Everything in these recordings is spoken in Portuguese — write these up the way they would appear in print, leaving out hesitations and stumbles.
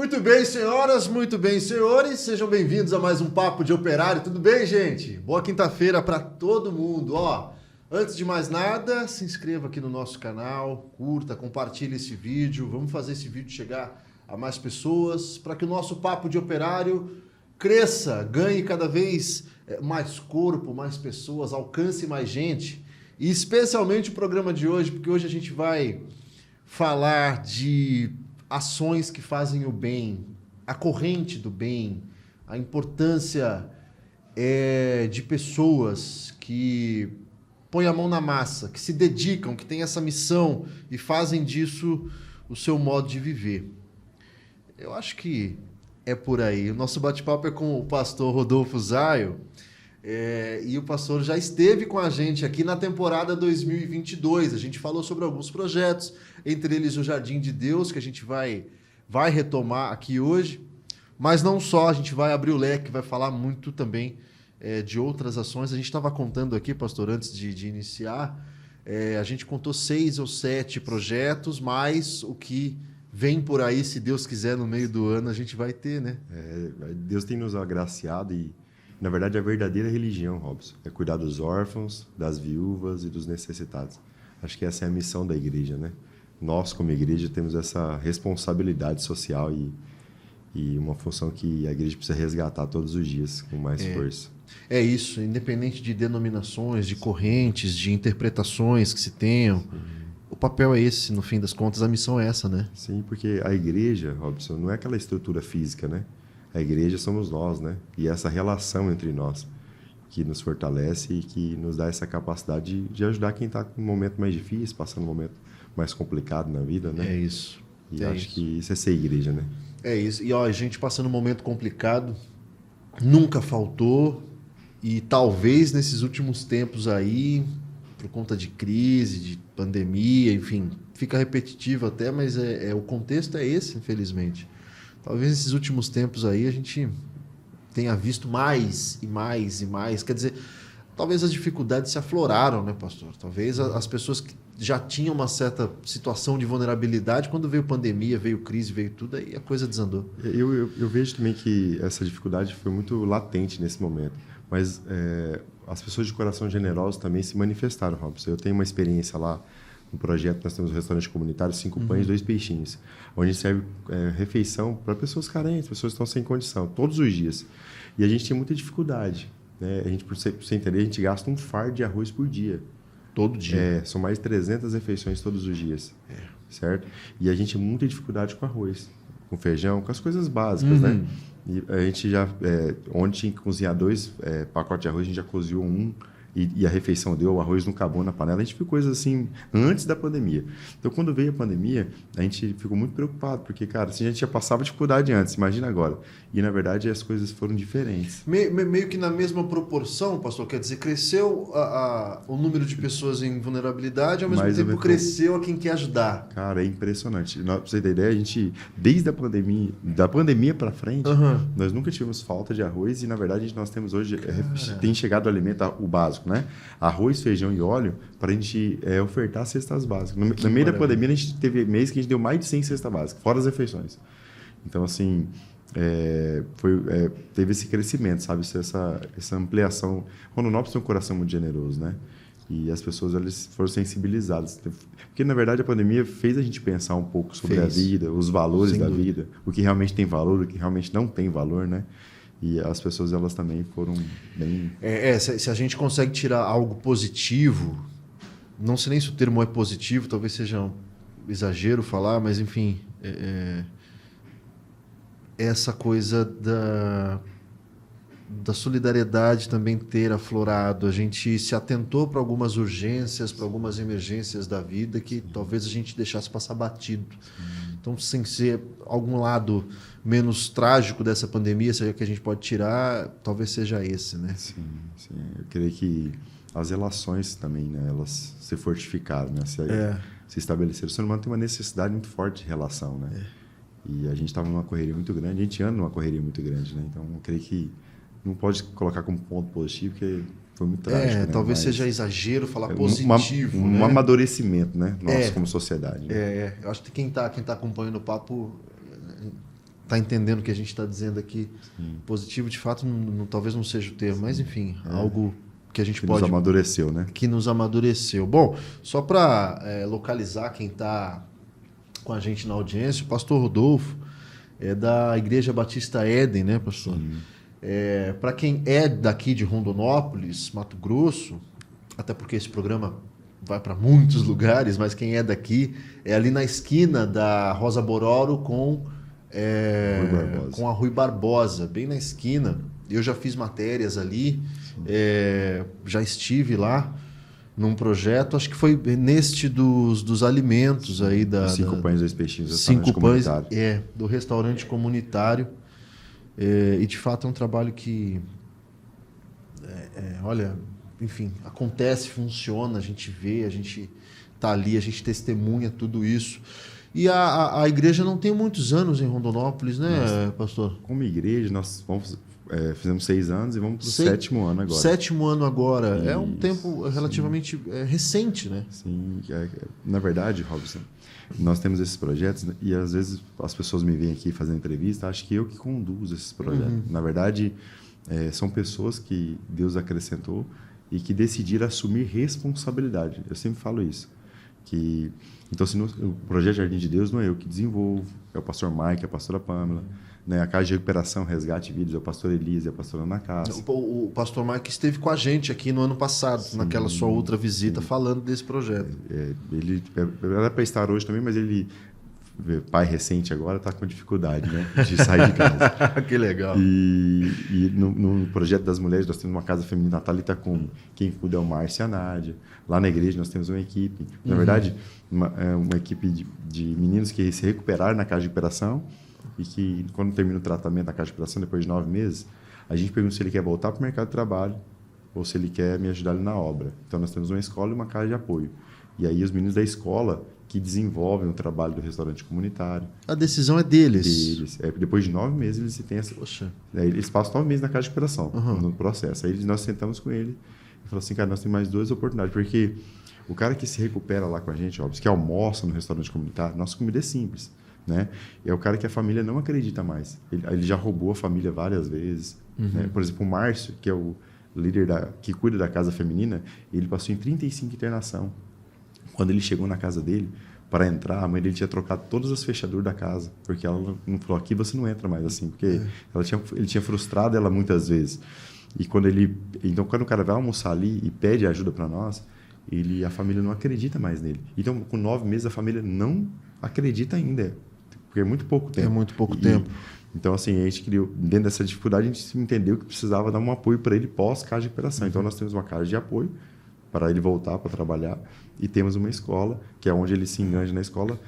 Muito bem, senhoras, muito bem, senhores, sejam bem-vindos a mais um Papo de Operário. Tudo bem, gente? Boa quinta-feira para todo mundo. Antes de mais nada, se inscreva aqui no nosso canal, curta, compartilhe esse vídeo. Vamos fazer esse vídeo chegar a mais pessoas para que o nosso Papo de Operário cresça, ganhe cada vez mais corpo, mais pessoas, alcance mais gente. E especialmente o programa de hoje, porque hoje a gente vai falar de ações que fazem o bem, a corrente do bem, a importância de pessoas que põem a mão na massa, que se dedicam, que têm essa missão e fazem disso o seu modo de viver. Eu acho que é por aí. O nosso bate-papo é com o pastor Rodolfo Zaio, e o pastor já esteve com a gente aqui na temporada 2022. A gente falou sobre alguns projetos, entre eles o Jardim de Deus, que a gente vai retomar aqui hoje. Mas não só, a gente vai abrir o leque, vai falar muito também de outras ações. A gente estava contando aqui, pastor, antes de iniciar, a gente contou 6 ou 7 projetos, mais o que vem por aí, se Deus quiser, no meio do ano, a gente vai ter, né? Deus tem nos agraciado e, na verdade, a verdadeira religião, Robson, é cuidar dos órfãos, das viúvas e dos necessitados. Acho que essa é a missão da igreja, né? Nós, como igreja, temos essa responsabilidade social e uma função que a igreja precisa resgatar todos os dias com mais força. É isso, independente de denominações, de correntes, de interpretações que se tenham. Sim. O papel é esse, no fim das contas, a missão é essa, né? Sim, porque a igreja, Robson, não é aquela estrutura física, né? A igreja somos nós, né? E essa relação entre nós que nos fortalece e que nos dá essa capacidade de ajudar quem está com um momento mais difícil, passando um momento mais complicado na vida, né? É isso. E acho que isso é ser igreja, né? É isso. E a gente passando um momento complicado, nunca faltou, e talvez nesses últimos tempos aí, por conta de crise, de pandemia, enfim, fica repetitivo até, mas o contexto é esse, infelizmente. Talvez nesses últimos tempos aí a gente tenha visto mais e mais e mais. Quer dizer, talvez as dificuldades se afloraram, né, pastor? Talvez as pessoas que já tinham uma certa situação de vulnerabilidade, quando veio pandemia, veio crise, veio tudo, aí a coisa desandou. Eu vejo também que essa dificuldade foi muito latente nesse momento, mas as pessoas de coração generoso também se manifestaram, Robson. Eu tenho uma experiência lá no projeto, nós temos um restaurante comunitário, 5 pães, 2 peixinhos, onde a gente serve refeição para pessoas carentes, pessoas que estão sem condição, todos os dias. E a gente tem muita dificuldade, né? A gente, para você entender, a gente gasta um fardo de arroz por dia. Todo dia? São mais de 300 refeições todos os dias, certo? E a gente tem muita dificuldade com arroz, com feijão, com as coisas básicas, né? E a gente já, onde tinha que cozinhar 2 pacotes de arroz, a gente já cozinhou 1, e a refeição deu, o arroz não acabou na panela. A gente viu coisas assim antes da pandemia. Então, quando veio a pandemia, a gente ficou muito preocupado, porque, cara, assim, a gente já passava dificuldade antes, imagina agora. E, na verdade, as coisas foram diferentes. Meio que na mesma proporção, pastor, quer dizer, cresceu o número de pessoas em vulnerabilidade, ao mesmo tempo cresceu a quem quer ajudar. Cara, é impressionante. Pra você ter ideia, a gente, desde a pandemia para frente, nós nunca tivemos falta de arroz e, na verdade, nós temos hoje, tem chegado o alimento, o básico, né? Arroz, feijão e óleo, para a gente ofertar cestas básicas. No meio da pandemia, a gente teve mês que a gente deu mais de 100 cestas básicas, fora as refeições. Então, assim, teve esse crescimento, sabe? Essa ampliação. Rondonópolis tem um coração muito generoso, né? E as pessoas, elas foram sensibilizadas. Porque, na verdade, a pandemia fez a gente pensar um pouco sobre a vida, os valores da vida, o que realmente tem valor, o que realmente não tem valor, né? E as pessoas, elas também foram bem... Se a gente consegue tirar algo positivo, não sei nem se o termo é positivo, talvez seja um exagero falar, mas, enfim, essa coisa da solidariedade também ter aflorado. A gente se atentou para algumas urgências, para algumas emergências da vida que talvez a gente deixasse passar batido. Então, sem ser algum lado menos trágico dessa pandemia, seja que a gente pode tirar, talvez seja esse, né? Sim. Eu creio que as relações também, né, elas se fortificaram, né? Se estabeleceram. O ser humano tem uma necessidade muito forte de relação, né? E a gente estava numa correria muito grande, a gente anda numa correria muito grande, né? Então, eu creio que não pode colocar como ponto positivo, porque foi muito trágico, né? Talvez seja exagero falar positivo, né? Um amadurecimento, né? Nós como sociedade. Né? Eu acho que quem tá acompanhando o papo tá entendendo o que a gente está dizendo aqui. Sim. Positivo, de fato, talvez não seja o termo, mas enfim, algo que a gente Que pode... nos amadureceu, né? Que nos amadureceu. Bom, só para localizar quem está com a gente na audiência, o pastor Rodolfo é da Igreja Batista Éden, né, pastor? Para quem é daqui de Rondonópolis, Mato Grosso, até porque esse programa vai para muitos lugares, mas quem é daqui é ali na esquina da Rosa Bororo com a Rui Barbosa, bem na esquina. Eu já fiz matérias ali, já estive lá num projeto, acho que foi neste dos alimentos aí da... 5 pães, 2 peixinhos. 5 pães, do restaurante comunitário. E de fato é um trabalho que, olha, enfim, acontece, funciona, a gente vê, a gente está ali, a gente testemunha tudo isso. E a igreja não tem muitos anos em Rondonópolis, né, pastor? Como igreja, nós fizemos 6 anos e vamos para o 7º ano agora. 7º ano agora. Isso, é um tempo relativamente recente, né? Sim. Na verdade, Robson, nós temos esses projetos e às vezes as pessoas me vêm aqui fazendo entrevista, acho que eu que conduzo esses projetos. Na verdade, são pessoas que Deus acrescentou e que decidiram assumir responsabilidade. Eu sempre falo isso. Então, o projeto Jardim de Deus não é eu que desenvolvo, é o pastor Mike, é a pastora Pamela, né? A Casa de Recuperação, Resgate Vidas, é o pastor Elise, é a pastora Ana Cássia. O pastor Mike esteve com a gente aqui no ano passado, naquela sua outra visita, falando desse projeto. Ele era para estar hoje também, mas ele, pai recente agora, está com dificuldade, né, de sair de casa. Que legal. E no projeto das mulheres, nós temos uma casa feminina, a Thalita Cume. Quem cuida é o Márcio e a Nádia. Lá na igreja nós temos uma equipe. Na verdade, uma equipe de meninos que se recuperaram na casa de recuperação e que, quando termina o tratamento na casa de recuperação, depois de 9 meses, a gente pergunta se ele quer voltar para o mercado de trabalho ou se ele quer me ajudar ali na obra. Então, nós temos uma escola e uma casa de apoio. E aí, os meninos da escola que desenvolvem o trabalho do restaurante comunitário. A decisão é deles. Depois de 9 meses, eles têm essa... Poxa. Eles passam 9 meses na casa de recuperação, no processo. Aí nós sentamos com ele e falamos assim, cara, nós temos mais 2 oportunidades, porque o cara que se recupera lá com a gente, óbvio, que almoça no restaurante comunitário, nossa comida é simples, né? É o cara que a família não acredita mais. Ele já roubou a família várias vezes. Né? Por exemplo, o Márcio, que é o líder que cuida da casa feminina, ele passou em 35 internação. Quando ele chegou na casa dele, para entrar, a mãe dele tinha trocado todas as fechaduras da casa, porque ela não falou, aqui você não entra mais, assim, porque ele tinha frustrado ela muitas vezes. E quando o cara vai almoçar ali e pede ajuda para nós, a família não acredita mais nele. Então, com 9 meses, a família não acredita ainda, porque é muito pouco tempo. É muito pouco tempo. Então, assim, a gente criou, dentro dessa dificuldade, a gente entendeu que precisava dar um apoio para ele pós-casa de recuperação. Então, nós temos uma casa de apoio para ele voltar para trabalhar e temos uma escola, que é onde ele se enganja na escola,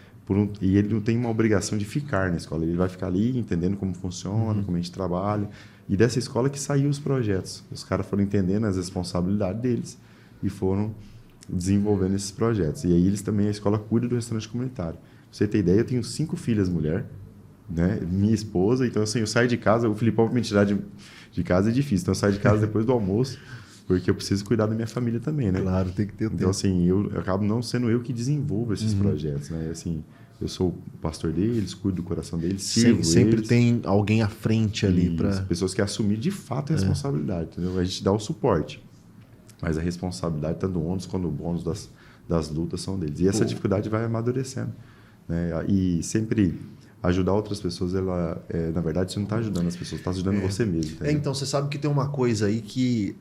e ele não tem uma obrigação de ficar na escola. Ele vai ficar ali entendendo como funciona, como a gente trabalha. E dessa escola que saiu os projetos. Os caras foram entendendo as responsabilidades deles e foram desenvolvendo esses projetos. E aí a escola cuida do restaurante comunitário. Pra você ter ideia, eu tenho 5 filhas mulher, né? Minha esposa. Então, assim, eu saio de casa, o Filipão me tirar de casa é difícil. Então, eu saio de casa depois do almoço, porque eu preciso cuidar da minha família também, né? Claro, tem que ter tempo. Então, assim, eu acabo não sendo eu que desenvolvo esses projetos, né? Assim, eu sou o pastor deles, cuido do coração deles, sirvo sempre eles. Tem alguém à frente ali para... Pessoas que assumir de fato a responsabilidade, entendeu? A gente dá o suporte, mas a responsabilidade, tanto o ônus quanto o bônus das lutas são deles. E essa dificuldade vai amadurecendo, né? E sempre... ajudar outras pessoas, na verdade, você não está ajudando as pessoas, está ajudando você mesmo. Então, você sabe que tem uma coisa aí que,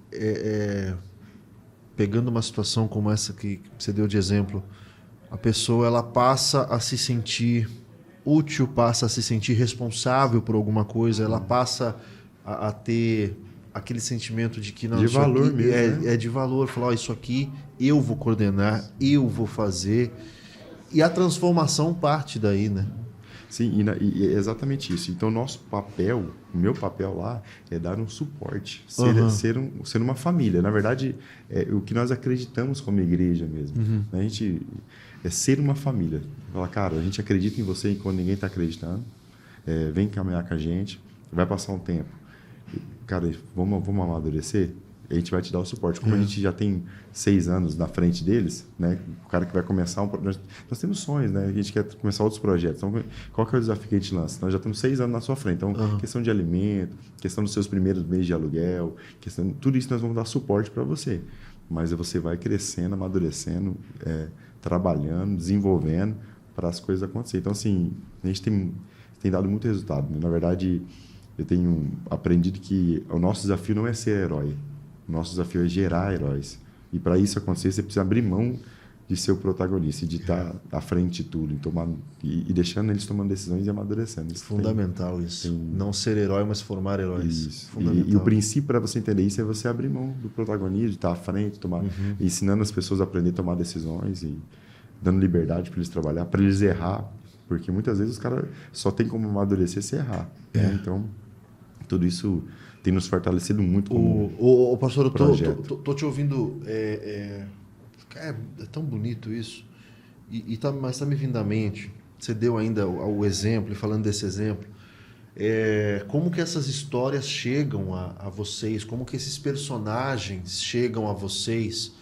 pegando uma situação como essa que você deu de exemplo, a pessoa ela passa a se sentir útil, passa a se sentir responsável por alguma coisa, ela passa a ter aquele sentimento de que... não, de valor aqui mesmo. É de valor, falar, isso aqui eu vou coordenar, eu vou fazer. E a transformação parte daí, né? Sim, e é exatamente isso. Então, o meu papel lá é dar um suporte, ser uma família. Na verdade, o que nós acreditamos como igreja mesmo. A gente é ser uma família. Falar, cara, a gente acredita em você quando ninguém está acreditando. Vem caminhar com a gente, vai passar um tempo. Cara, vamos amadurecer? a gente vai te dar o suporte. Como a gente já tem 6 anos na frente deles, né? O cara que vai começar nós temos sonhos, né? A gente quer começar outros projetos. Então, qual que é o desafio que a gente lança? Nós já temos 6 anos na sua frente. Então, questão de alimento, questão dos seus primeiros meses de aluguel, tudo isso nós vamos dar suporte para você. Mas você vai crescendo, amadurecendo, trabalhando, desenvolvendo para as coisas acontecerem. Então, assim, a gente tem dado muito resultado, né? Na verdade, eu tenho aprendido que o nosso desafio não é ser herói. O nosso desafio é gerar heróis. E para isso acontecer, você precisa abrir mão de ser o protagonista, de estar à frente de tudo, e deixando eles tomando decisões e amadurecendo. Isso fundamental isso. Não ser herói, mas formar heróis. Isso. E o princípio para você entender isso é você abrir mão do protagonismo, de estar à frente, ensinando as pessoas a aprender a tomar decisões e dando liberdade para eles trabalhar, para eles errar. Porque muitas vezes os caras só tem como amadurecer se errar. Né? Então, tudo isso tem nos fortalecido muito como pastor, eu tô te ouvindo. É tão bonito isso. Mas está me vindo à mente. Você deu ainda o exemplo, e falando desse exemplo, como que essas histórias chegam a vocês? Como que esses personagens chegam a vocês?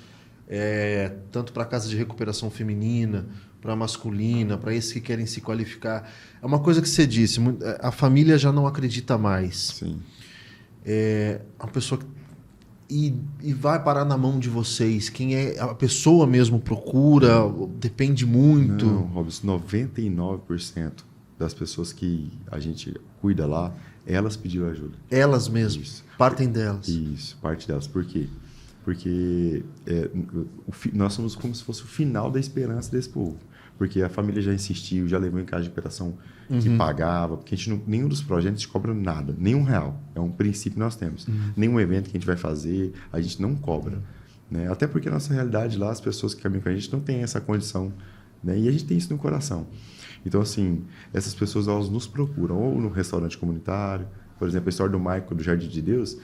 Tanto para a casa de recuperação feminina, para a masculina, para esses que querem se qualificar. É uma coisa que você disse, a família já não acredita mais. Sim. A pessoa e vai parar na mão de vocês. Quem é a pessoa mesmo procura, depende muito. Não, Robson, 99% das pessoas que a gente cuida lá, elas pediram ajuda. Elas mesmas, isso. Partem delas. Isso, parte delas. Por quê? Porque nós somos como se fosse o final da esperança desse povo. Porque a família já insistiu, já levou em casa de operação que pagava, porque nenhum dos projetos cobra nada, nenhum real. É um princípio que nós temos. Nenhum evento que a gente vai fazer, a gente não cobra. Né? Até porque a nossa realidade lá, as pessoas que caminham com a gente não têm essa condição. Né? E a gente tem isso no coração. Então, assim, essas pessoas elas nos procuram, ou no restaurante comunitário. Por exemplo, a história do Michael, do Jardim de Deus,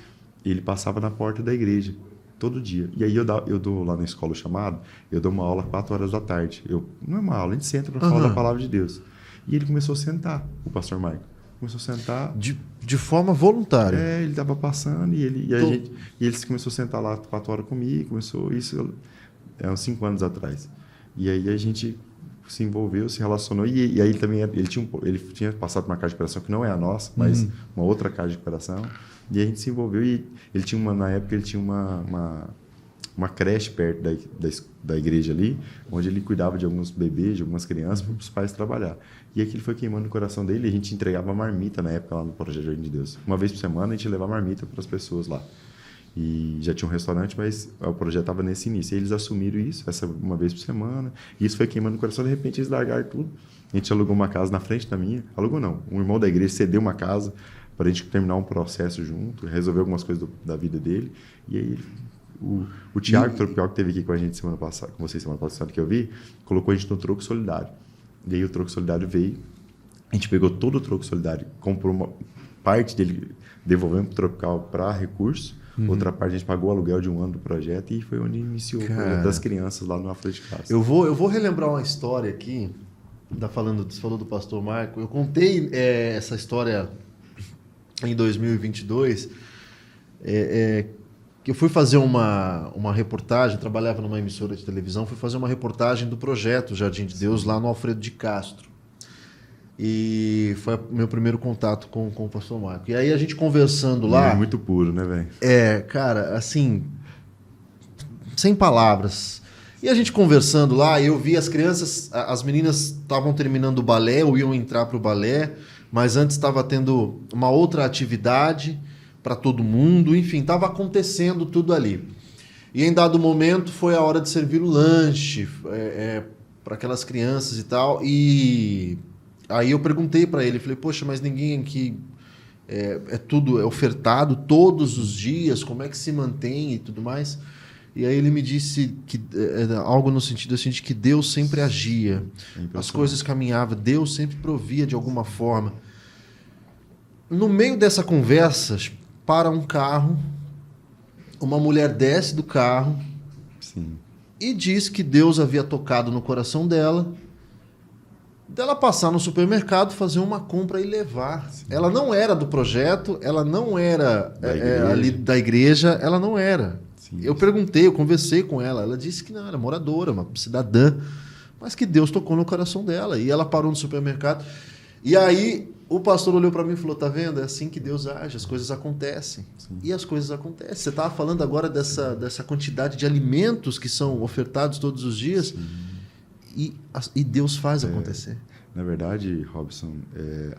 ele passava na porta da igreja todo dia. E aí eu dou lá na escola chamado, eu dou uma aula 4 horas da tarde. Não é uma aula, a gente senta para falar da palavra de Deus. E ele começou a sentar, o pastor Michael. Começou a sentar. De forma voluntária. Ele estava passando e ele começou a sentar lá 4 horas comigo. Começou isso uns 5 anos atrás. E aí a gente se envolveu, se relacionou. E aí também ele tinha passado por uma casa de operação que não é a nossa, mas uma outra casa de operação. E a gente se envolveu e ele tinha na época ele tinha uma creche perto da igreja ali, onde ele cuidava de alguns bebês, de algumas crianças, para os pais trabalhar. E aquilo foi queimando no coração dele e a gente entregava marmita na época lá no Projeto Jardim de Deus. Uma vez por semana a gente levava marmita para as pessoas lá. E já tinha um restaurante, mas o projeto estava nesse início. E eles assumiram isso, uma vez por semana. E isso foi queimando no coração, de repente eles largaram tudo. A gente alugou uma casa na frente da minha. Alugou não, um irmão da igreja cedeu uma casa para a gente terminar um processo junto, resolver algumas coisas da vida dele. E aí o Thiago Tropial, que esteve aqui com a gente semana passada, com vocês semana passada que eu vi, colocou a gente no troco solidário. E aí o troco solidário veio, a gente pegou todo o troco solidário, comprou uma parte dele, devolvemos para o Tropical para recurso, outra parte a gente pagou o aluguel de 1 ano do projeto e foi onde iniciou o projeto das crianças lá no Afro de Casa. Eu vou relembrar uma história aqui, você falou do pastor Marco, eu contei essa história em 2022, que eu fui fazer uma reportagem, trabalhava numa emissora de televisão, fui fazer uma reportagem do projeto Jardim de Deus lá no Alfredo de Castro. E foi o meu primeiro contato com o pastor Marco. E aí a gente conversando lá... Muito puro, né, velho? Cara, assim, sem palavras. E a gente conversando lá, eu vi as crianças, as meninas estavam terminando o balé, ou iam entrar para o balé, mas antes estava tendo uma outra atividade para todo mundo, enfim, estava acontecendo tudo ali. E em dado momento foi a hora de servir o lanche para aquelas crianças e tal, e aí eu perguntei para ele, falei, poxa, mas ninguém aqui tudo ofertado todos os dias, como é que se mantém e tudo mais? E aí ele me disse que algo no sentido assim, de que Deus sempre agia, as coisas caminhavam, Deus sempre provia de alguma forma. No meio dessa conversa, para um carro, uma mulher desce do carro. Sim. E diz que Deus havia tocado no coração dela dela passar no supermercado, fazer uma compra e levar. Sim. Ela não era do projeto, ela não era ali da igreja, ela não era. Sim, eu perguntei, eu conversei com ela disse que não, era moradora, uma cidadã, mas que Deus tocou no coração dela. E ela parou no supermercado. E aí o pastor olhou para mim e falou, tá vendo? É assim que Deus age, as coisas acontecem. Sim. E as coisas acontecem. Você estava falando agora dessa quantidade de alimentos que são ofertados todos os dias. E Deus faz acontecer. Na verdade, Robson,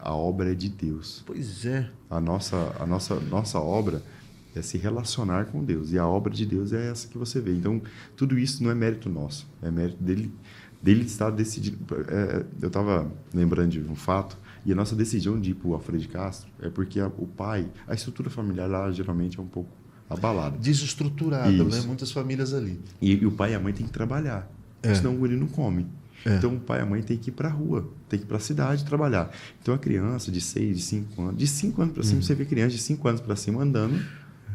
a obra é de Deus. Pois é. A nossa obra é se relacionar com Deus. E a obra de Deus é essa que você vê. Então, tudo isso não é mérito nosso. É mérito dele estar decidindo. Eu estava lembrando de um fato, e a nossa decisão de ir para o Alfredo de Castro é porque o pai, a estrutura familiar lá geralmente é um pouco abalada. Desestruturada, né? Muitas famílias ali. E o pai e a mãe têm que trabalhar, senão ele não come. Então o pai e a mãe têm que ir para a rua, tem que ir para a cidade trabalhar. Então a criança de 6, de 5 anos, de 5 anos para cima, você vê criança de 5 anos para cima andando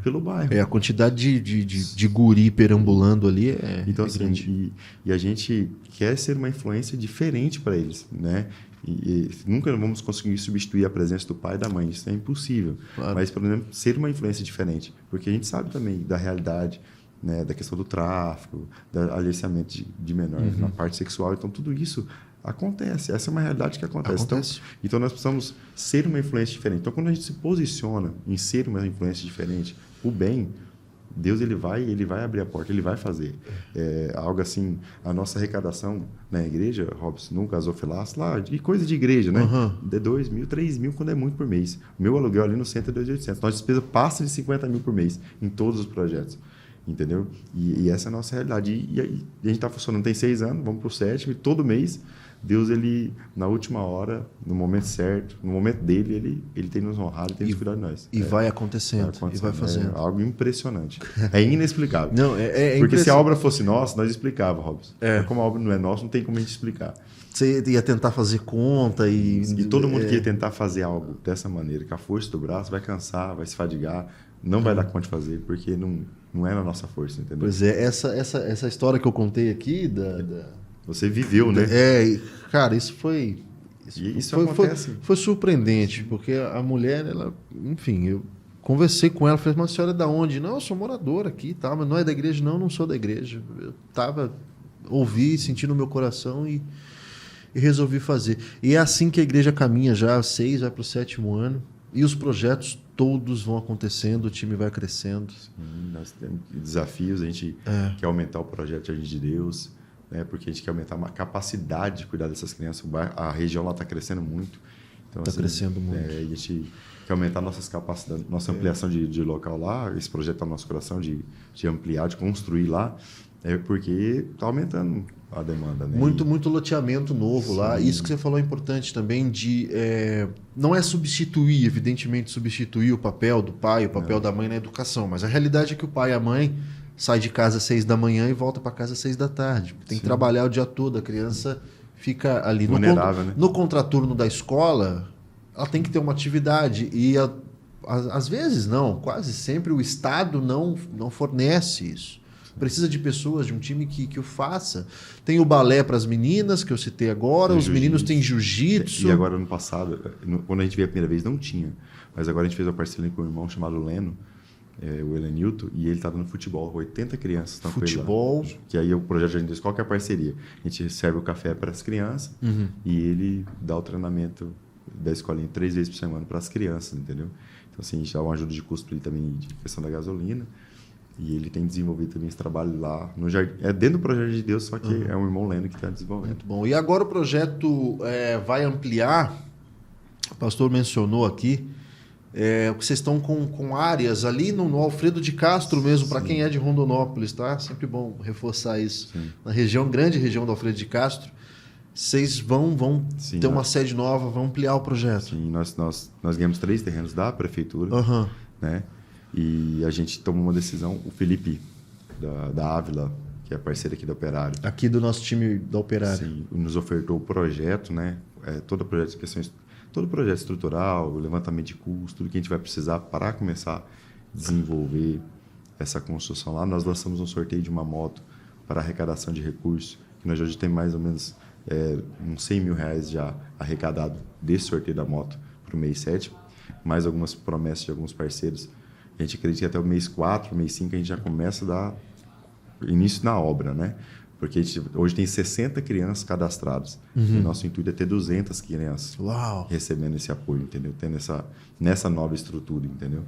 pelo bairro. A quantidade de guri perambulando ali então, assim, grande. E a gente quer ser uma influência diferente para eles, né? E nunca vamos conseguir substituir a presença do pai e da mãe, isso é impossível. Claro. Mas, por exemplo, ser uma influência diferente, porque a gente sabe também da realidade, né, da questão do tráfico, do aliciamento de menores na parte sexual, então tudo isso acontece, essa é uma realidade que acontece. Então nós precisamos ser uma influência diferente. Então quando a gente se posiciona em ser uma influência diferente, o bem, Deus ele vai abrir a porta, ele vai fazer. Algo assim, a nossa arrecadação na igreja, Robson, no gasofilaço, lá, de coisa de igreja, né? De 2 mil, 3 mil, quando é muito por mês. O meu aluguel ali no centro é 2.800. Nossa despesa passa de 50 mil por mês em todos os projetos. Entendeu? E essa é a nossa realidade. E a gente está funcionando, tem 6 anos, vamos para o 7º, e todo mês, Deus, ele, na última hora, no momento certo, no momento dele, ele tem nos honrado, ele tem nos cuidado de nós. E vai acontecendo, e vai fazendo. É algo impressionante. É inexplicável. Não, porque se a obra fosse nossa, nós explicava, Robson. Como a obra não é nossa, não tem como a gente explicar. Você ia tentar fazer conta e todo mundo que ia tentar fazer algo dessa maneira, com a força do braço, vai cansar, vai se fadigar, não vai dar conta de fazer, porque não é na nossa força, entendeu? Pois é, essa história que eu contei aqui Você viveu, né? Cara, isso foi surpreendente, porque a mulher, ela, enfim, eu conversei com ela, falei, mas a senhora é da onde? Não, eu sou moradora aqui, tá, mas não é da igreja? Não sou da igreja. Eu ouvi, senti no meu coração e resolvi fazer. E é assim que a igreja caminha já, 6, vai para o 7º ano, e os projetos todos vão acontecendo, o time vai crescendo. Sim, nós temos desafios, a gente quer aumentar o projeto Jardim de Deus, né, porque a gente quer aumentar a capacidade de cuidar dessas crianças. A região lá está crescendo muito. Então, crescendo muito. A gente quer aumentar nossas capacidades, nossa ampliação de local lá. Esse projeto está no nosso coração de ampliar, de construir lá, porque está aumentando a demanda. Né? Muito loteamento novo lá. Isso que você falou é importante também, não é substituir, evidentemente, substituir o papel do pai, o papel da mãe na educação, mas a realidade é que o pai e a mãe sai de casa às 6 da manhã e volta para casa às 6 da tarde. Tem que trabalhar o dia todo, a criança fica ali vulnerável, né? No contraturno da escola, ela tem que ter uma atividade e às vezes não, quase sempre o Estado não fornece isso. Precisa de pessoas, de um time que o faça. Tem o balé para as meninas, que eu citei agora, os meninos têm jiu-jitsu. E agora, ano passado, quando a gente veio a primeira vez, não tinha. Mas agora a gente fez uma parceria com um irmão chamado Leno, o Elenilton, e ele está dando futebol. 80 crianças estão com ele lá. Que aí o projeto Jardim de Deus, qual que é a parceria? A gente serve o café para as crianças e ele dá o treinamento da escolinha 3 vezes por semana para as crianças, entendeu? Então, assim, a gente dá uma ajuda de custo para ele também, de questão da gasolina. E ele tem desenvolvido também esse trabalho lá no jardim. É dentro do projeto de Deus, só que é um irmão Leno que está desenvolvendo. Muito bom. E agora o projeto vai ampliar. O pastor mencionou aqui que vocês estão com áreas ali no Alfredo de Castro mesmo, para quem é de Rondonópolis, tá? Sempre bom reforçar isso. Sim. Na região, grande região do Alfredo de Castro, vocês vão ter uma sede nova, vão ampliar o projeto. Sim, nós ganhamos 3 terrenos da prefeitura, né? E a gente tomou uma decisão, o Felipe, da Ávila, que é parceiro aqui do Operário. Aqui do nosso time do Operário. Sim, nos ofertou o projeto, né? Todo projeto estrutural, levantamento de custos, tudo que a gente vai precisar para começar a desenvolver essa construção lá. Nós lançamos um sorteio de uma moto para arrecadação de recursos, que nós hoje temos mais ou menos uns 100 mil reais já arrecadado desse sorteio da moto para o mês 7, mais algumas promessas de alguns parceiros. A gente acredita que até o mês 4, mês 5, a gente já começa a dar início na obra, né? Porque a gente hoje tem 60 crianças cadastradas. E o nosso intuito é ter 200 crianças recebendo esse apoio, entendeu? Tendo nessa nova estrutura, entendeu?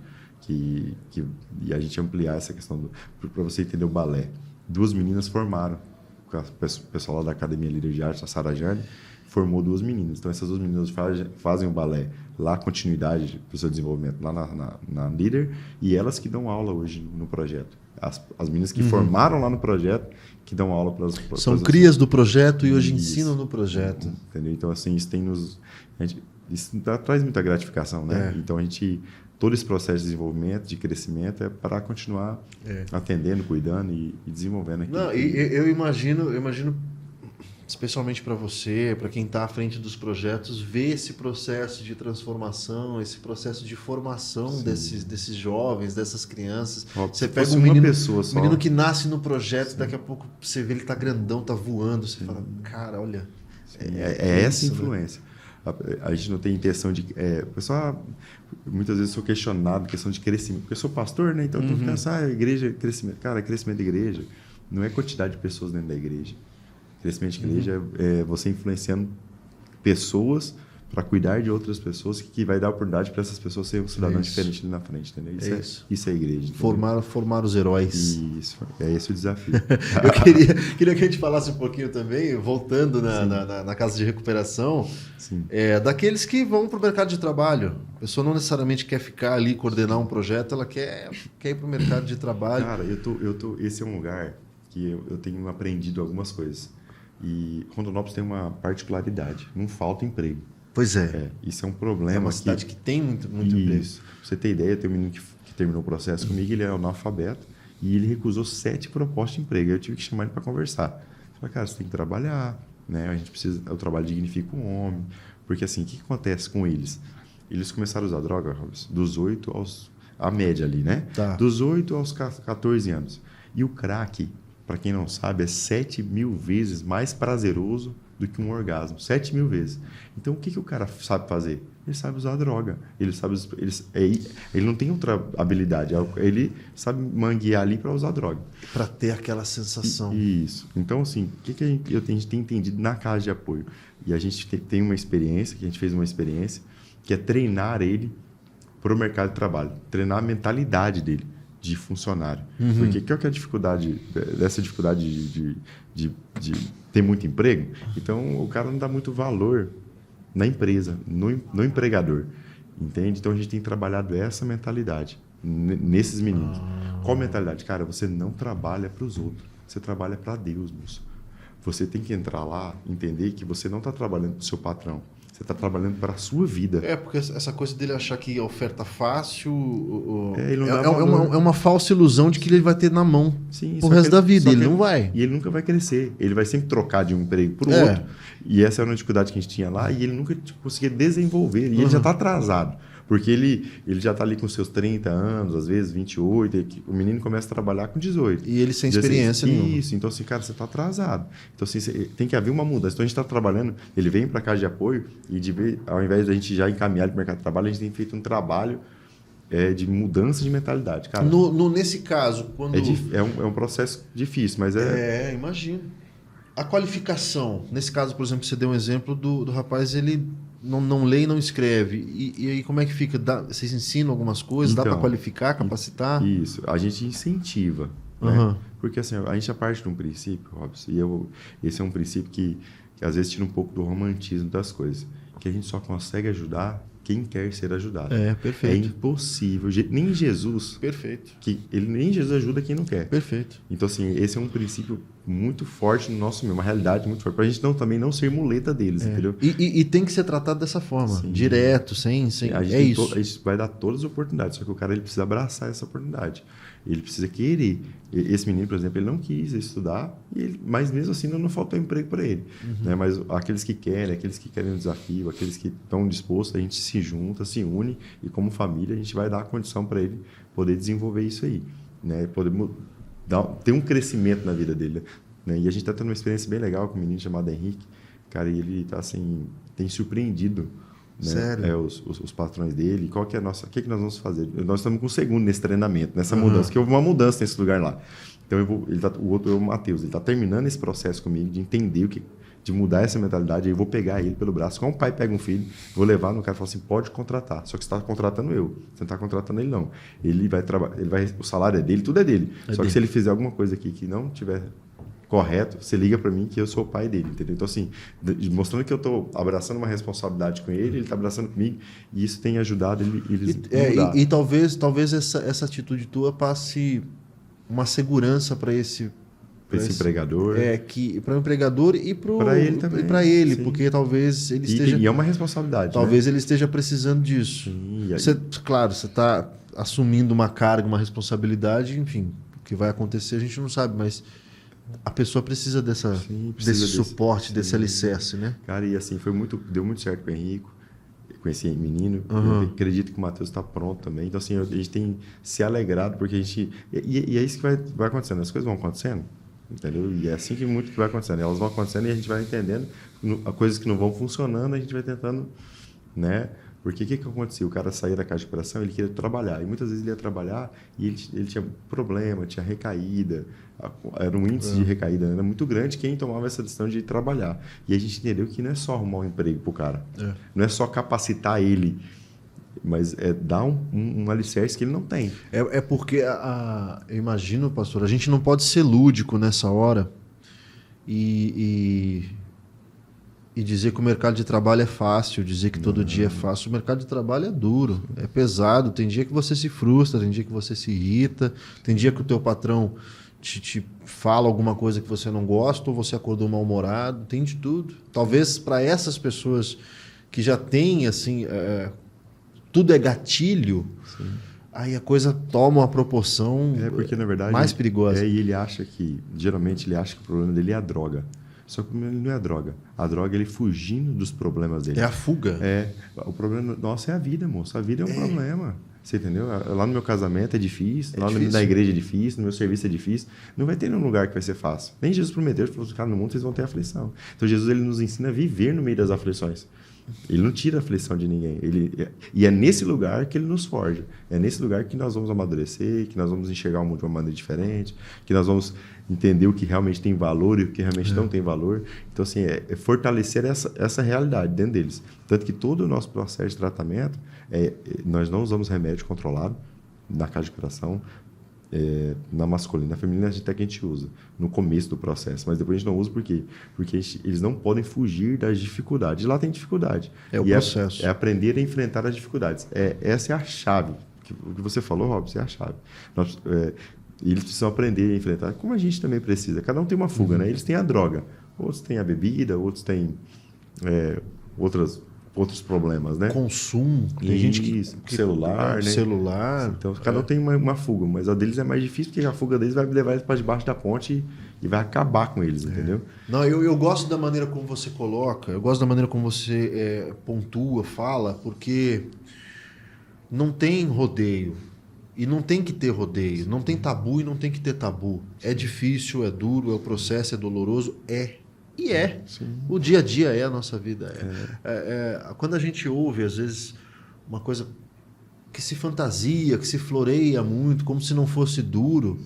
E a gente ampliar essa questão para você entender o balé. 2 meninas formaram. O pessoal lá da Academia Líder de Arte, a Sara Jane, formou 2 meninas. Então, essas 2 meninas fazem o balé lá, continuidade do seu desenvolvimento lá na Líder, e elas que dão aula hoje no projeto. As meninas que formaram lá no projeto, que dão aula para as... São crias do projeto e hoje ensinam no projeto. Entendeu? Então, assim, isso isso traz muita gratificação, né? Então, todo esse processo de desenvolvimento, de crescimento, é para continuar atendendo, cuidando e desenvolvendo aqui. Não, eu imagino, especialmente para você, para quem está à frente dos projetos, ver esse processo de transformação, esse processo de formação desses jovens, dessas crianças. Você pega um menino que nasce no projeto, daqui a pouco você vê ele está grandão, está voando, você fala, cara, olha... essa influência. Né? A gente não tem intenção de... pessoal, muitas vezes sou questionado questão de crescimento, porque eu sou pastor, né? Então eu tenho que pensar, igreja, crescimento. Cara, crescimento da igreja não é quantidade de pessoas dentro da igreja. Crescimento de igreja é você influenciando pessoas para cuidar de outras pessoas, que vai dar oportunidade para essas pessoas serem um cidadão diferente ali na frente, entendeu? Isso é a igreja. Formar os heróis. Isso, é esse o desafio. Eu queria que a gente falasse um pouquinho também, voltando na casa de recuperação, daqueles que vão para o mercado de trabalho. A pessoa não necessariamente quer ficar ali, coordenar um projeto, ela quer ir para o mercado de trabalho. Cara, esse é um lugar que eu tenho aprendido algumas coisas. E Rondonópolis tem uma particularidade, não falta emprego. Pois é. Isso é um problema. É uma cidade que tem muito emprego. Pra você ter ideia, tem um menino que terminou o processo comigo, ele é analfabeto, e ele recusou 7 propostas de emprego. Eu tive que chamar ele para conversar. Eu falei, cara, você tem que trabalhar, né? A gente precisa, o trabalho dignifica o homem. Porque assim, o que acontece com eles? Eles começaram a usar droga, Robson, dos 8 aos... A média ali, né? Tá. Dos 8 aos 14 anos. E o crack, para quem não sabe, é 7 mil vezes mais prazeroso do que um orgasmo. 7 mil vezes. Então, o que o cara sabe fazer? Ele sabe usar droga. Ele não tem outra habilidade. Ele sabe manguear ali para usar droga. Para ter aquela sensação. Isso. Então, assim, o que a gente tem entendido na casa de apoio? E a gente tem uma experiência, que a gente fez uma experiência, que é treinar ele para o mercado de trabalho. Treinar a mentalidade dele de funcionário. Porque qual que é a dificuldade dessa dificuldade de ter muito emprego? Então, o cara não dá muito valor na empresa, no empregador. Entende? Então, a gente tem trabalhado essa mentalidade nesses meninos. Qual mentalidade? Cara, você não trabalha para os outros. Você trabalha para Deus, moço. Você tem que entrar lá, entender que você não está trabalhando para o seu patrão. Você está trabalhando para a sua vida. Porque essa coisa dele achar que oferta fácil é uma falsa ilusão de que ele vai ter na mão o resto da vida. Ele não vai. E ele nunca vai crescer. Ele vai sempre trocar de um emprego para o outro. E essa era uma dificuldade que a gente tinha lá. E ele nunca conseguia desenvolver. E ele já está atrasado. Porque ele já está ali com seus 30 anos, às vezes 28. O menino começa a trabalhar com 18. E ele sem experiência nenhuma. Isso. Então, assim, cara, você está atrasado. Então, assim, tem que haver uma mudança. Então, a gente está trabalhando. Ele vem para a casa de apoio e, ao invés da gente já encaminhar ele para o mercado de trabalho, a gente tem feito um trabalho de mudança de mentalidade. Cara, nesse caso, quando... É um processo difícil, mas imagino. A qualificação. Nesse caso, por exemplo, você deu um exemplo do rapaz, ele... Não lê e não escreve. E aí como é que fica? Vocês ensinam algumas coisas? Dá para qualificar, capacitar? Isso. A gente incentiva. Né? Porque assim, a gente parte de um princípio, Robson, e esse é um princípio que às vezes tira um pouco do romantismo das coisas. Que a gente só consegue ajudar quem quer ser ajudado. Perfeito. É impossível. Nem Jesus... Perfeito. Nem Jesus ajuda quem não quer. Perfeito. Então, assim, esse é um princípio muito forte no nosso meio, uma realidade muito forte. Para a gente também não ser muleta deles, entendeu? E tem que ser tratado dessa forma. Sim. Direto, sem isso. A gente vai dar todas as oportunidades, só que o cara ele precisa abraçar essa oportunidade. Ele precisa querer. Esse menino, por exemplo, ele não quis estudar, mas mesmo assim não faltou emprego para ele. Né? Mas aqueles que querem um desafio, aqueles que estão dispostos, a gente se junta, se une e como família a gente vai dar a condição para ele poder desenvolver isso aí. Né? Poder ter um crescimento na vida dele. Né? E a gente está tendo uma experiência bem legal com um menino chamado Henrique. Cara, e ele tá assim, tem surpreendido, né? Sério? Os patrões dele. Qual que é a nossa... O que nós vamos fazer? Nós estamos com o segundo nesse treinamento, nessa mudança, que houve uma mudança nesse lugar lá. Então, o outro é o Matheus, ele está terminando esse processo comigo de entender de mudar essa mentalidade. Aí eu vou pegar ele pelo braço, como um pai pega um filho, vou levar no cara e falar assim, pode contratar. Só que você está contratando eu, você não está contratando ele não. Ele vai trabalhar, o salário é dele, tudo é dele. Só que se ele fizer alguma coisa aqui que não tiver correto, você liga para mim que eu sou o pai dele, entendeu? Então, assim, mostrando que eu estou abraçando uma responsabilidade com ele está abraçando comigo, e isso tem ajudado eles mudar. E talvez essa atitude tua passe uma segurança para esse empregador. Para o empregador e para ele também. E para ele, sim. porque talvez ele esteja... E é uma responsabilidade. Talvez né? ele esteja precisando disso. Sim, Claro, você está assumindo uma carga, uma responsabilidade, enfim, o que vai acontecer a gente não sabe, mas a pessoa precisa desse suporte, desse alicerce, né? Cara, e assim, deu muito certo com o Henrico, com esse menino. Uhum. Eu acredito que o Matheus está pronto também. Então, assim, a gente tem se alegrado, porque a gente... E é isso que vai acontecendo. As coisas vão acontecendo, entendeu? E é assim que muito que vai acontecendo. Elas vão acontecendo e a gente vai entendendo coisas que não vão funcionando, a gente vai tentando, né? Porque o que acontecia? O cara saía da casa de operação, ele queria trabalhar. E muitas vezes ele ia trabalhar e ele tinha problema, tinha recaída. Era um índice de recaída, era muito grande quem tomava essa decisão de trabalhar. E a gente entendeu que não é só arrumar um emprego para o cara. Não é só capacitar ele, mas é dar um alicerce que ele não tem. É porque, eu imagino, pastor, a gente não pode ser lúdico nessa hora e dizer que o mercado de trabalho é fácil, dizer que todo dia é fácil. O mercado de trabalho é duro, é pesado. Tem dia que você se frustra, tem dia que você se irrita, tem dia que o teu patrão te fala alguma coisa que você não gosta, ou você acordou mal-humorado, tem de tudo. Talvez para essas pessoas que já têm, assim, tudo é gatilho, sim, aí a coisa toma uma proporção porque, na verdade, mais perigosa. E ele acha geralmente ele acha que o problema dele é a droga. Só que ele não é a droga. A droga é ele fugindo dos problemas dele. É a fuga. O problema nosso é a vida, moço. A vida é um problema. Você entendeu? Lá no meu casamento é difícil, na igreja é difícil, no meu serviço é difícil. Não vai ter nenhum lugar que vai ser fácil. Nem Jesus prometeu, ele falou, cara, no mundo vocês vão ter aflição. Então Jesus ele nos ensina a viver no meio das aflições. Ele não tira a aflição de ninguém. E é nesse lugar que ele nos forja. É nesse lugar que nós vamos amadurecer, que nós vamos enxergar o mundo de uma maneira diferente, que nós vamos entender o que realmente tem valor e o que realmente não tem valor. Então, assim, é fortalecer essa realidade dentro deles. Tanto que todo o nosso processo de tratamento, nós não usamos remédio controlado na casa de operação, na masculina. Na feminina, até que a gente usa no começo do processo, mas depois a gente não usa por quê? Porque eles não podem fugir das dificuldades. Lá tem dificuldade. É o processo. É aprender a enfrentar as dificuldades. Essa é a chave. O que você falou, Robson, é a chave. Eles precisam aprender a enfrentar, como a gente também precisa. Cada um tem uma fuga, né? Eles têm a droga, outros têm a bebida, outros têm outros problemas, né? Consumo. Tem gente que celular, né? Celular. Então, cada um tem uma fuga, mas a deles é mais difícil, porque a fuga deles vai levar eles para debaixo da ponte e vai acabar com eles, entendeu? Não, eu gosto da maneira como você coloca, eu gosto da maneira como você pontua, fala, porque não tem rodeio. E não tem que ter rodeio, não tem tabu e não tem que ter tabu. É difícil, é duro, o processo é doloroso, E é. Sim. O dia a dia é a nossa vida. Quando a gente ouve, às vezes, uma coisa que se fantasia, que se floreia muito, como se não fosse duro,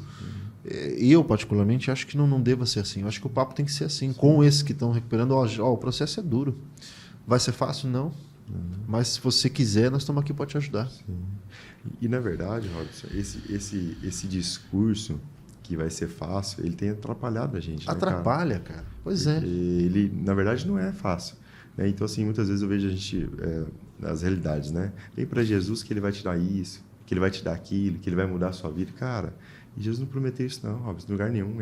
eu, particularmente, acho que não deva ser assim. Eu acho que o papo tem que ser assim, com esses que estão recuperando. O processo é duro. Vai ser fácil? Não. Mas se você quiser, nós estamos aqui para te ajudar. Sim. E, na verdade, Robson, esse discurso que vai ser fácil, ele tem atrapalhado a gente. Atrapalha, né, cara? Pois é. Ele, na verdade, não é fácil. Né? Então, assim, muitas vezes eu vejo a gente, as realidades, né? Vem para Jesus que ele vai te dar isso, que ele vai te dar aquilo, que ele vai mudar a sua vida. Cara, e Jesus não prometeu isso não, Robson, em lugar nenhum.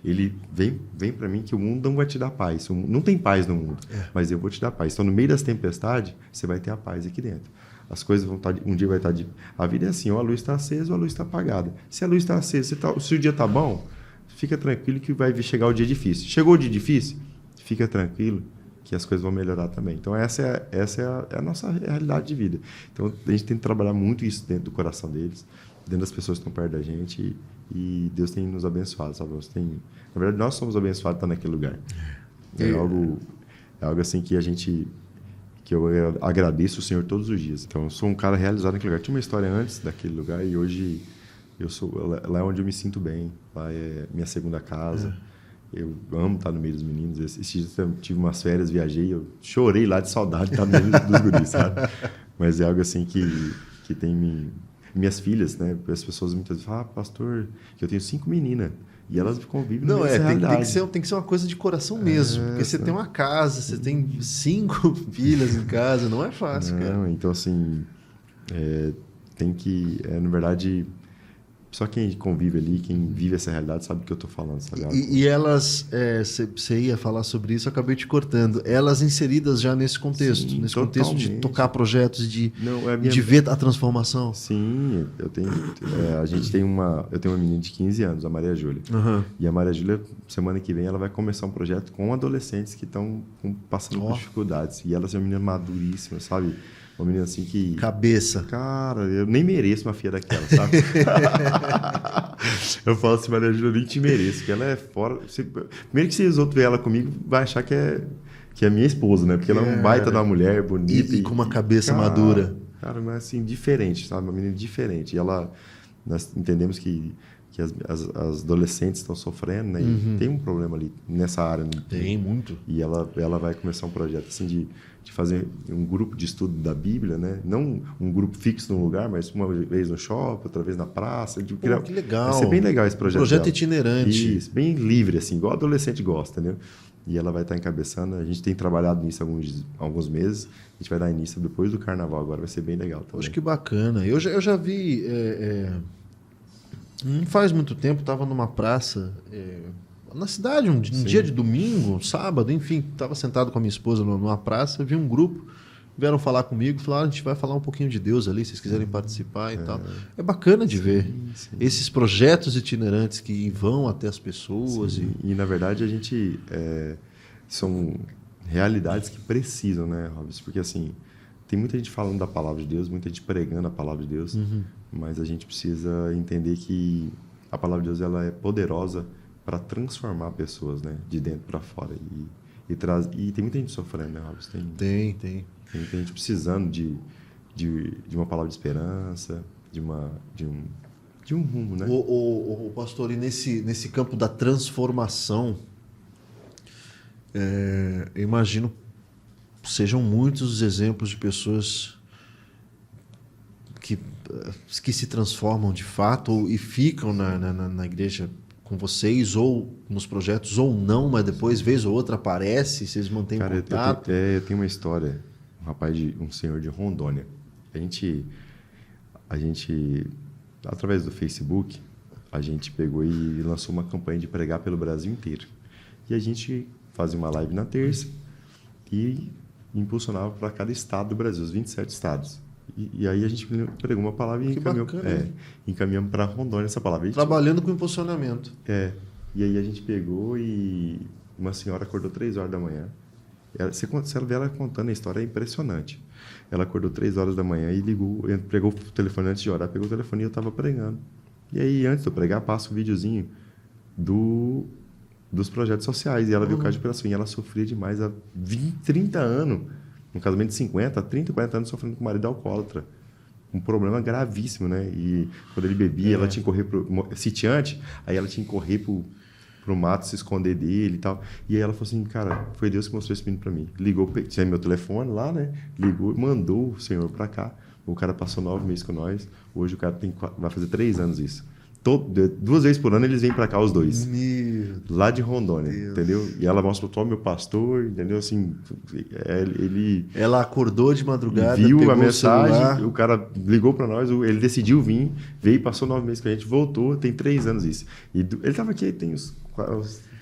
Ele vem para mim que o mundo não vai te dar paz. Não tem paz no mundo, mas eu vou te dar paz. Então, no meio das tempestades, você vai ter a paz aqui dentro. As coisas vão estar... Um dia vai estar... A vida é assim, ou a luz está acesa ou a luz está apagada. Se a luz está acesa, se o dia está bom, fica tranquilo que vai chegar o dia difícil. Chegou o dia difícil, fica tranquilo que as coisas vão melhorar também. Então, essa é a nossa realidade de vida. Então, a gente tem que trabalhar muito isso dentro do coração deles, dentro das pessoas que estão perto da gente, e Deus tem nos abençoado, sabe? Na verdade, nós somos abençoados de estar naquele lugar. É algo... é algo assim que eu agradeço o Senhor todos os dias. Então, eu sou um cara realizado naquele lugar. Tinha uma história antes daquele lugar e hoje lá é onde eu me sinto bem. Lá é minha segunda casa. Eu amo estar no meio dos meninos. Esses dias eu tive umas férias, viajei, eu chorei lá de saudade de estar no meio dos guris, sabe? Mas é algo assim que tem minhas filhas, né? As pessoas muitas vezes falam, pastor, que eu tenho 5 meninas. E elas convivem Não, nessa realidade. tem que ser uma coisa de coração mesmo. Porque você tem uma casa, você tem 5 filhas em casa, não é fácil, cara. Então, assim, tem que, na verdade, só quem convive ali, quem vive essa realidade sabe do que eu estou falando, sabe? E elas, você ia falar sobre isso, eu acabei te cortando. Elas inseridas já nesse contexto, Sim, nesse contexto de totalmente. tocar projetos, de Não, ver a transformação. Sim, eu tenho uma menina de 15 anos, a Maria Júlia. Uhum. E a Maria Júlia, semana que vem, ela vai começar um projeto com adolescentes que estão passando por dificuldades. E ela é uma menina maduríssima, sabe? Uma menina assim que... Cabeça. Cara, eu nem mereço uma filha daquela, sabe? Eu falo assim, Maria Júlia, eu nem te mereço, porque ela é fora... Primeiro que se os outros verem ela comigo, vai achar que é minha esposa, né? Porque ela é um baita de uma mulher bonita. E com uma cabeça madura. Cara, mas assim, diferente, sabe? Uma menina diferente. E nós entendemos que as adolescentes estão sofrendo, né? E tem um problema ali nessa área. Né? Tem, muito. E ela vai começar um projeto assim de fazer um grupo de estudo da Bíblia, né? Não um grupo fixo num lugar, mas uma vez no shopping, outra vez na praça. Que legal. Vai ser bem legal esse projeto. Projeto dela. itinerante. Isso, bem livre, assim, igual adolescente gosta, entendeu? E ela vai estar encabeçando. A gente tem trabalhado nisso alguns meses. A gente vai dar início depois do carnaval agora. Vai ser bem legal também. Poxa, que bacana. Eu já vi... não faz muito tempo, estava numa praça... na cidade, um dia de domingo, um sábado, enfim, estava sentado com a minha esposa numa praça, vi um grupo, vieram falar comigo, falaram, a gente vai falar um pouquinho de Deus ali, se vocês quiserem participar e tal. É bacana de ver esses projetos itinerantes que vão até as pessoas. E na verdade, a gente... são realidades que precisam, né, Robson? Porque, assim, tem muita gente falando da palavra de Deus, muita gente pregando a palavra de Deus, mas a gente precisa entender que a palavra de Deus ela é poderosa para transformar pessoas, né, de dentro para fora e tem muita gente sofrendo, né, Robson? Tem muita gente precisando de uma palavra de esperança, de um rumo, né? O pastor, e nesse campo da transformação, eu imagino sejam muitos os exemplos de pessoas que se transformam de fato e ficam na igreja com vocês, ou nos projetos, ou não, mas depois, vez ou outra, aparece, vocês mantêm contato. Eu tenho uma história, um senhor de Rondônia. A gente, através do Facebook, a gente pegou e lançou uma campanha de pregar pelo Brasil inteiro. E a gente fazia uma live na terça e impulsionava para cada estado do Brasil, os 27 estados. E aí a gente pregou uma palavra e encaminhamos para Rondônia essa palavra. Trabalhando com impulsionamento. E aí a gente pegou e uma senhora acordou 3 horas da manhã. Se ela ver ela contando a história, é impressionante. Ela acordou 3 horas da manhã e pegou o telefone antes de orar, pegou o telefone e eu estava pregando. E aí, antes de eu pregar, passa um videozinho dos projetos sociais. E ela viu o caso de operação. E ela sofria demais há 30 anos. Um casamento de 50, 30, 40 anos sofrendo com o marido alcoólatra. Um problema gravíssimo, né? E quando ele bebia, ela tinha que correr sitiante, aí ela tinha que correr pro mato, se esconder dele e tal. E aí ela falou assim, cara, foi Deus que mostrou esse menino para mim. Ligou, tinha meu telefone lá, né? Ligou, mandou o senhor para cá. O cara passou 9 meses com nós. Hoje o cara vai fazer 3 anos isso. 2 vezes por ano eles vêm para cá os dois. Lá de Rondônia, entendeu? E ela mostra o meu pastor, entendeu? Assim, ela acordou de madrugada, viu a mensagem, o cara ligou para nós, ele decidiu vir, veio, passou 9 meses com a gente, voltou, tem 3 anos isso. E ele estava aqui, tem os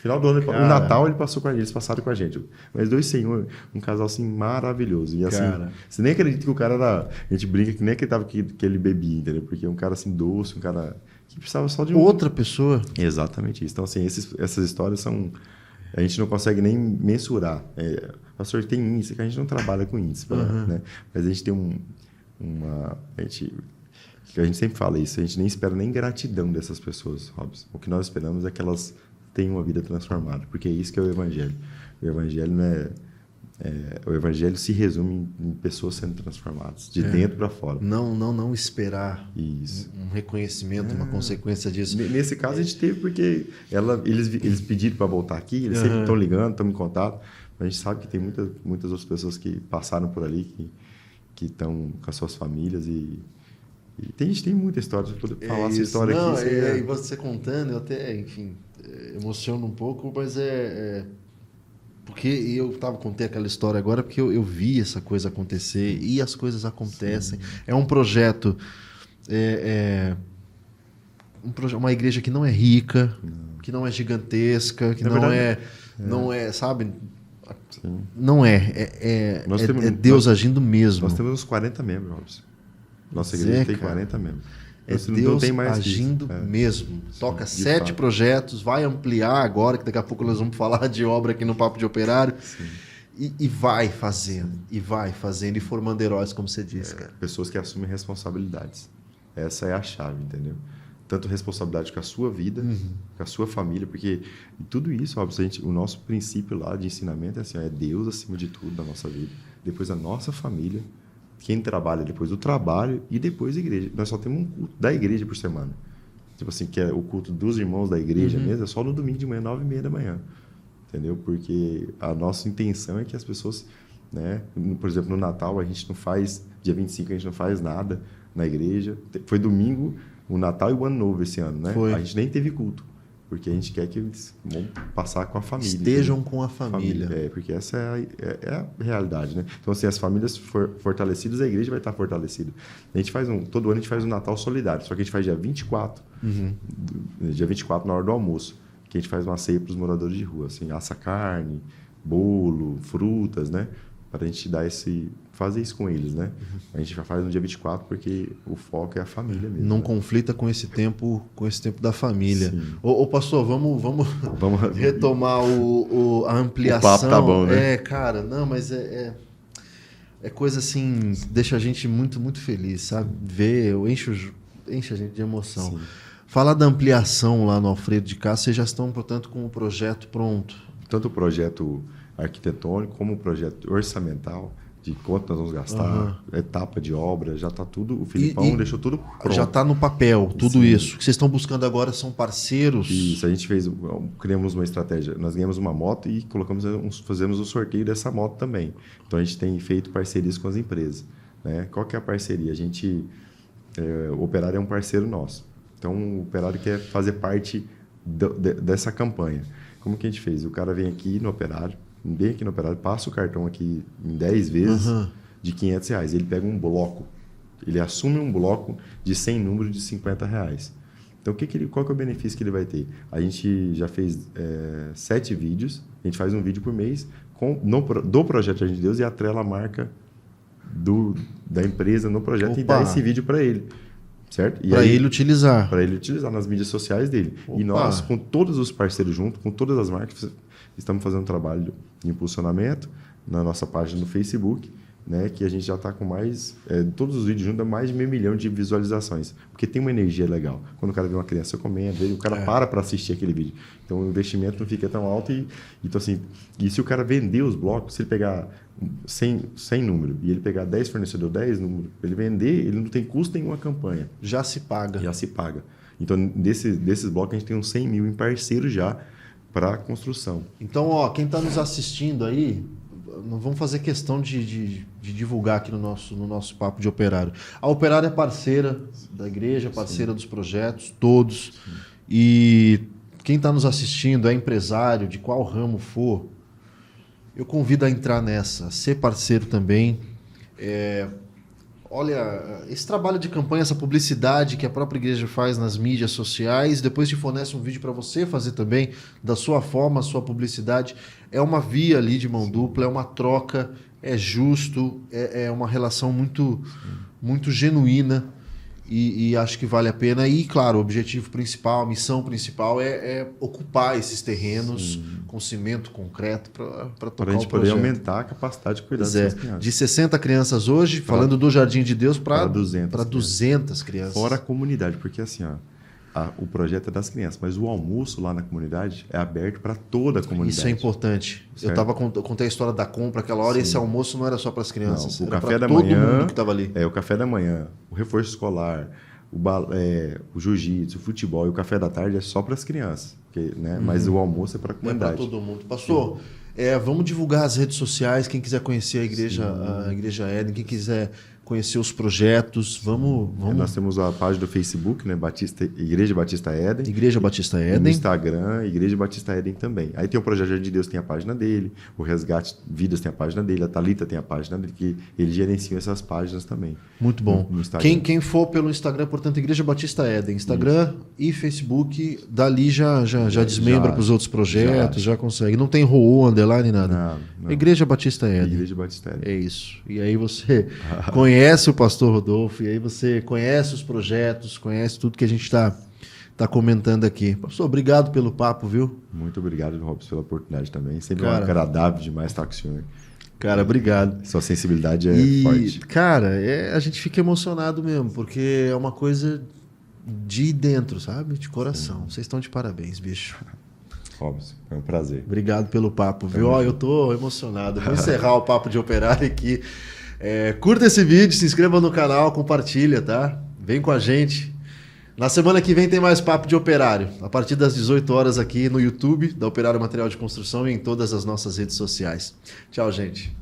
final do ano, o Natal ele passou com a gente, eles passaram com a gente. Mas 2 senhores, um casal assim maravilhoso. E assim, você nem acredita que o cara era, a gente brinca que nem acreditava que ele bebia, entendeu? Porque é um cara assim doce, um cara que precisava só de outra pessoa. Exatamente isso. Então, assim, essas histórias são... A gente não consegue nem mensurar. Pastor, tem índice, que a gente não trabalha com índice, né? Mas a gente tem a gente sempre fala isso, a gente nem espera nem gratidão dessas pessoas, Robson. O que nós esperamos é que elas tenham uma vida transformada, porque é isso que é o Evangelho. O Evangelho não é o evangelho se resume em pessoas sendo transformadas, de dentro para fora. Não esperar Isso. um reconhecimento, uma consequência disso. Nesse caso a gente teve porque eles pediram para voltar aqui, eles sempre estão ligando, estão em contato, mas a gente sabe que tem muitas outras pessoas que passaram por ali, que estão com as suas famílias e a gente tem muita história, se poder falar essa história aqui. E você contando, eu até, enfim, emociono um pouco, mas porque eu contei aquela história agora porque eu vi essa coisa acontecer e as coisas acontecem. Sim. É um projeto, uma igreja que não é rica, que não é gigantesca, que não é, sabe? Sim. Não é Deus agindo mesmo. Nós temos uns 40 membros, Robson. Nossa igreja tem 40 membros. Deus agindo mesmo. Toca 7 projetos, vai ampliar agora, que daqui a pouco nós vamos falar de obra aqui no Papo de Operário. E vai fazendo, e formando heróis, como você disse, cara. Pessoas que assumem responsabilidades. Essa é a chave, entendeu? Tanto responsabilidade com a sua vida, com a sua família, porque tudo isso, óbvio, o nosso princípio lá de ensinamento é assim, é Deus acima de tudo da nossa vida, depois a nossa família, quem trabalha depois do trabalho e depois a igreja. Nós só temos um culto da igreja por semana. Tipo assim, que é o culto dos irmãos da igreja mesmo, é só no domingo de manhã, 9h30 da manhã. Entendeu? Porque a nossa intenção é que as pessoas, né? Por exemplo, no Natal, a gente não faz, dia 25 a gente não faz nada na igreja. Foi domingo, o Natal e o Ano Novo esse ano, né? Foi. A gente nem teve culto. Porque a gente quer que eles vão passar com a família. Estejam com a família. Porque essa é a realidade, né? Então, assim, as famílias fortalecidas, a igreja vai estar fortalecida. A gente faz todo ano a gente faz um Natal solidário, só que a gente faz dia 24, dia 24 na hora do almoço, que a gente faz uma ceia para os moradores de rua, assim, assa carne, bolo, frutas, né? Para a gente fazer isso com eles, né? A gente já faz no dia 24 porque o foco é a família mesmo. Não conflita com esse tempo da família. Ô pastor, vamos retomar a ampliação. O papo tá bom, né? Cara, não, mas é coisa assim, deixa a gente muito, muito feliz, sabe? Enche a gente de emoção. Sim. Falar da ampliação lá no Alfredo de Castro, vocês já estão, portanto, com o projeto pronto? Tanto o projeto arquitetônico como o projeto orçamental, de quanto nós vamos gastar, etapa de obra, já está tudo, o Filipão deixou tudo pronto. Já está no papel, tudo isso. O que vocês estão buscando agora são parceiros? Isso, a gente criamos uma estratégia, nós ganhamos uma moto e fazemos o sorteio dessa moto também. Então a gente tem feito parcerias com as empresas. Né? Qual que é a parceria? O Operário é um parceiro nosso. Então o Operário quer fazer parte dessa campanha. Como que a gente fez? O cara vem aqui no Operário, passa o cartão aqui em 10 vezes de R$500. Ele pega um bloco, ele assume um bloco de 100 números de R$50. Então, qual que é o benefício que ele vai ter? A gente já fez 7 vídeos, a gente faz um vídeo por mês do Projeto Jardim de Deus e atrela a marca da empresa no projeto e dá esse vídeo para ele. Certo? Para ele utilizar. Para ele utilizar nas mídias sociais dele. E nós, com todos os parceiros juntos, com todas as marcas, estamos fazendo um trabalho de impulsionamento na nossa página no Facebook, né, que a gente já está com todos os vídeos juntos, mais de 500 mil de visualizações, porque tem uma energia legal. Quando o cara vê uma criança comendo, o cara para assistir aquele vídeo. Então, o investimento não fica tão alto então, assim, e se o cara vender os blocos, se ele pegar 100 números e ele pegar 10 fornecedores, 10 números, ele vender, ele não tem custo nenhuma campanha. Já se paga. Então, desses blocos, a gente tem uns 100 mil em parceiro já para a construção. Então, quem está nos assistindo aí, nós vamos fazer questão de divulgar aqui no nosso Papo de Operário. A Operária é parceira da igreja, parceira dos projetos, todos. Sim. E quem está nos assistindo é empresário, de qual ramo for, eu convido a entrar nessa, a ser parceiro também. Olha, esse trabalho de campanha, essa publicidade que a própria igreja faz nas mídias sociais, depois te fornece um vídeo para você fazer também da sua forma, a sua publicidade. É uma via ali de mão dupla, é uma troca, é justo, é uma relação muito, muito genuína e acho que vale a pena. E, claro, o objetivo principal, a missão principal é ocupar esses terrenos com cimento concreto para tocar o projeto. Para a gente poder aumentar a capacidade de cuidar dessas crianças. De 60 crianças hoje, falando do Jardim de Deus, para 200 crianças. Fora a comunidade, porque assim, o projeto é das crianças, mas o almoço lá na comunidade é aberto para toda a comunidade. Isso é importante. Certo. Eu contei a história da compra aquela hora, e esse almoço não era só para as crianças, Não, o era café da todo manhã, mundo que estava ali. o café da manhã, o reforço escolar, o jiu-jitsu, o futebol e o café da tarde é só para as crianças, né? Mas o almoço é para a É comunidade. para todo mundo. Pastor, vamos divulgar as redes sociais, quem quiser conhecer a Igreja Éden, quem quiser conhecer os projetos, vamos. Nós temos a página do Facebook, né? Igreja Batista Éden. Igreja Batista E no Éden. Instagram, Igreja Batista Éden também. Aí tem o Projeto Jardim de Deus, tem a página dele, o Resgate Vidas tem a página dele, a Thalita tem a página dele, que ele gerencia essas páginas também. Muito bom. No Instagram. Quem for pelo Instagram, portanto, Igreja Batista Éden, Instagram e Facebook, dali já desmembra para os outros projetos, já consegue. Não tem ROO, underline, nada. Não. Igreja Batista Éden. Igreja Batista Éden. É isso. E aí você conhece o pastor Rodolfo, e aí você conhece os projetos, conhece tudo que a gente está comentando aqui. Pastor, obrigado pelo papo, viu? Muito obrigado, Robson, pela oportunidade também. Sempre Cara, agradável demais estar com o senhor. Cara, obrigado. Sua sensibilidade é forte. Cara, a gente fica emocionado mesmo, porque é uma coisa de dentro, sabe? De coração. Vocês estão de parabéns, bicho. Robson, é um prazer. Obrigado pelo papo, viu? Eu tô emocionado. Vou encerrar o Papo de Operário aqui. Curta esse vídeo, se inscreva no canal, compartilha, tá? Vem com a gente. Na semana que vem tem mais Papo de Operário, a partir das 18 horas aqui no YouTube, da Operário Material de Construção e em todas as nossas redes sociais. Tchau, gente.